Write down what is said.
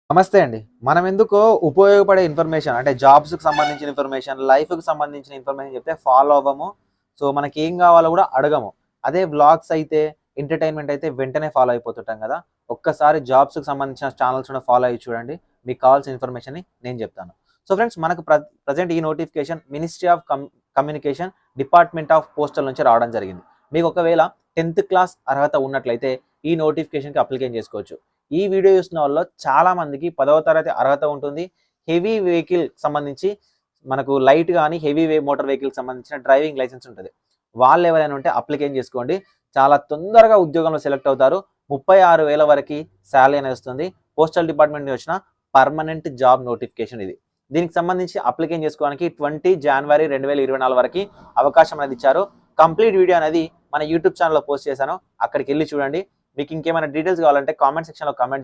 నమస్తే అండి. మనం ఎందుకో ఉపయోగపడే ఇన్ఫర్మేషన్ అంటే జాబ్స్‌కి సంబంధించిన ఇన్ఫర్మేషన్, లైఫ్‌కి సంబంధించిన ఇన్ఫర్మేషన్ చెప్తే ఫాలో అవ్వము. సో, మనకేం గావాలో గూడా అడగము. అదే వ్లాగ్స్ అయితే, ఎంటర్‌టైన్‌మెంట్ అయితే వెంటనే ఫాలో అయిపోతుంటాం గదా! ఒక్కసారి జాబ్స్‌కి సంబంధించిన ఛానెల్స్‌ని ఫాలో అయ్యి చూడండి. మీకు కావాల్సిన ఇన్ఫర్మేషన్‌ని నేను జెప్తాను. సో, ఫ్రెండ్స్ మనకు ప్రెజెంట్ ఈ notification ministry of communication department of postal నుంచి రావడం జరిగింది. మీకు ఒకవేళ 10థ్ క్లాస్ అర్హత ఉన్నట్లయితే ఈ నోటిఫికేషన్‌కి అప్లికేషన్ జేసుకోవచ్చు. ఈ వీడియో చూస్తున్న వాళ్ళలో చాలా మందికి 10వ తరగతి అర్హత ఉంటుంది. హెవీ వెహికల్ సంబంధించి మనకు లైట్ గాని, హెవీ మోటార్ వెహికల్‌కి సంబంధించిన డ్రైవింగ్ లైసెన్స్ ఉంటది. వాళ్ళెవరైనా ఉంటే అప్లికేషన్ చేసుకోండి. చాలా తొందరగా ఉద్యోగంలో సెలెక్ట్ అవుతారు. 36,000 వరకి సాలరీ అనేది వస్తుంది. పోస్టల్ డిపార్ట్‌మెంట్ నుంచి వచ్చిన పర్మనెంట్ జాబ్ నోటిఫికేషన్ ఇది. దీనికి సంబంధించి అప్లికేషన్ చేసుకోవడానికి 20 జనవరి 2024 వరకి అవకాశం అనేది ఇచ్చారు. కంప్లీట్ వీడియో అనేది మన యూట్యూబ్ ఛానెల్‌లో పోస్ట్ చేశాను. అక్కడికెళ్లి చూడండి. మీకు ఇంకేమైనా డీటెయిల్స్ కావాలంటే కామెంట్ సెక్షన్‌లో కామెంట్ చేయండి.